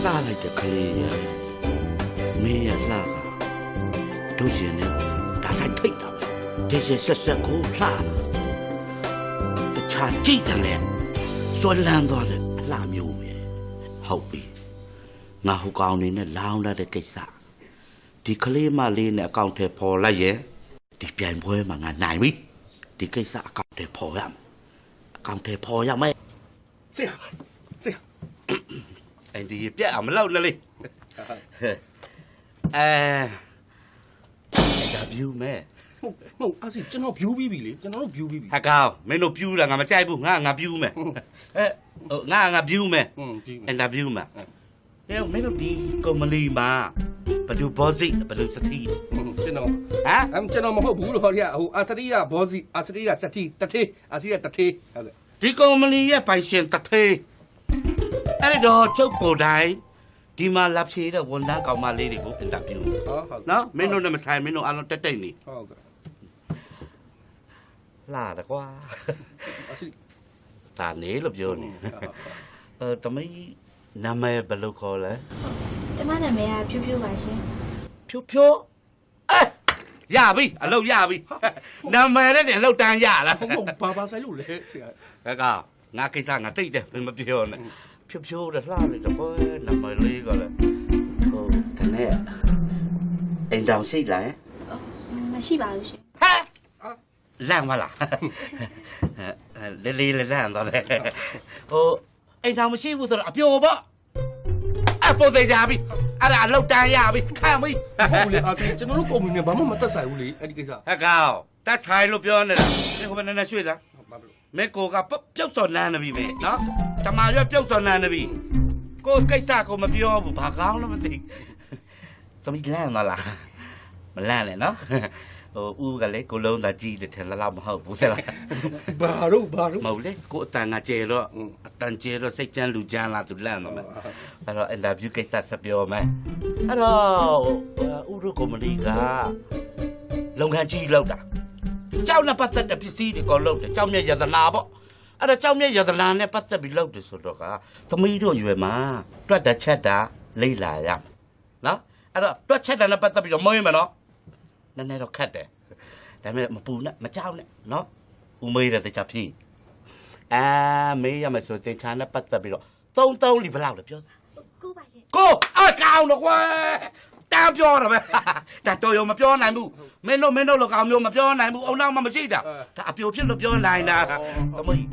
လှလိုက်တဲ့ကလေးရဲ့မင်းရဲ့လှကတို့ရင်နဲ့ဒါဆိုင်ထိတ်တာဒီဆက်ကိုလှတခြားကြည့်တယ်လေစွလန်းသွားတယ်အလှမျိုးပဲဟုတ်ပြီငါဟိုကောင်နေနဲ့လောင်းလာတဲ့ကိစ္စဒီကလေးမလေးနဲ့အကောင့်ထဲပေါ်လိုက်ရဲ့ဒီပြိုင်ပွဲမှာငါနိုင်ပြီဒီကိစ္စအကောင့်ထဲပေါ်ရမယ်အကောင့်ထဲပေါ်ရမယ်ဆရာအဲ့ဒီပြက်အောင်မလောက်လေဒါဗျူးမဲဟုတ်အဲ့စီကျွန်တော်ဖြူပြီးပြီလေကျွန်တော်တို့ဖြူပြီးပြီဟာကောင်မင်းတို့ဖြူးလာငါမကြိုက်ဘူးငါဖြူးမယ်ငါဖြူးမယ်အဲ့ဒါဖြူးမှာမင်းတို့ဒီကွန်မလီမှာဘယ်လိုဘောစိဘယ်လိုစတိကျွန်တော်ကျွန်တော်မဟုတ်ဘူးလို့ဟောရဟိုအာစတိကဘောစိအာစတိကစတိတထေးအာစီကတထေးဟုတ်ကဲ့ဒီကွန်မလီရဲ့ပိုင်ရှင်တထေးအဲ့ဒီတော့ချုပ်ကိုယ်တိုင်ဒီမှာလာဖြေတဲ့ဝန်ထမ်းကောင်မလေးတွေကိုအင်တာဗျူးဟုတ်နော်မင်းတို့နဲ့မဆိုင်မင်းတို့အားလုံးတိတ်နေဟုတ်ကဲ့လာတယ်ကွာအာစီဒါနေလို့ပြောနေတမီးနာမည်ဘယ်လိုခေါ်လဲကျမနာမည်ကဖြိုးဖြိုးပါရှင်ဖြိုးဖြိုးရပြီအလုပ်ရပြီနာမည်နဲ့အလုပ်တန်းရလားဟုတ်ဘာဆိုင်လို့လဲဆရာကငါကိစ္စငါတိတ်တယ်မပြောနဲ့ဖြိုးဖြိုးတဲ့လှနေတော့ဘောနာမည်လေးကလည်းဟိုတနေ့အိမ်တောင်ရှိလားမရှိပါဘူးရှင်ဟဲ့လန့်မလားလေးလန့်တော့လေဟိုအိမ်တောင်မရှိဘူးဆိုတော့အပျော်ပေါ့အပေါ်သေးကြပြီအဲ့ဒါအလုပ်တန်းရပြီခံပြီဟုတ်လေအာစီကျွန်တော်တို့ကုမ္ပဏီနဲ့ဘာမှမသက်ဆိုင်ဘူးလေအဲ့ဒီကိစ္စဟဲ့ကောင်တက်ဆိုင်လို့ပြောနေတာဒီဟိုဘယ်နဲ့ရွှေ့သားမင်းကိုကပြုတ်စော်နန်းနေပြီမေနော်တမာရွက်ပြုတ်စော်နန်းနေပြီကိုကိစ္စကိုမပြောဘူးဘာကောင်းလို့မသိသမီးလန့်မလားမလန့်နဲ့နော်ဟိုဦးကလေကိုလုံးသာကြည့်တယ်ထင်လားမဟုတ်ဘူးဆရာဘာလို့မဟုတ်လေကိုအတန်ကကျဲတော့အတန်ကျဲတော့စိတ်ချမ်းလူချမ်းလာသူလန့်တော့မယ်အဲ့တော့အင်တာဗျူးကိစ္စဆက်ပြောမယ်အဲ့တော့ဦးတို့ကုမ္ပဏီကလုပ်ငန်းကြီးလုပ်တာကြောက်နဲ့ပတ်သက်တဲ့ပစ္စည်းတွေကိုလုပ်တယ်ကြောက်မြတ်ရတနာပေါ့အဲ့တော့ကြောက်မြတ်ရတနာနဲ့ပတ်သက်ပြီးလုပ်တယ်ဆိုတော့ကသမီးတို့ရွယ်မှာတွက်တဲ့ချက်တာလိမ့်လာရမယ်နော်အဲ့တော့တွက်ချက်တာနဲ့ပတ်သက်ပြီးတော့မွေးမယ်နော်နည်းနည်းတော့ခတ်တယ်ဒါပေမဲ့မပူနဲ့မကြောက်နဲ့နော်ဦးမေးတဲ့တခြားဖြီးမေးရမယ်ဆိုတင်ချာနဲ့ပတ်သက်ပြီးတော့3လီဘယ်လောက်လဲပြောစမ်းကိုပါရှင်ကိုအကောင်တော့ကွာတန်းပြောတာပဲဒါတော်ရုံမပြောနိုင်ဘူးမင်းတို့လောကောင်မျိုးမပြောနိုင်ဘူးအုံနောက်မှမရှိတာဒါအပြိုဖြစ်လို့ပြောနိုင်တာသမီး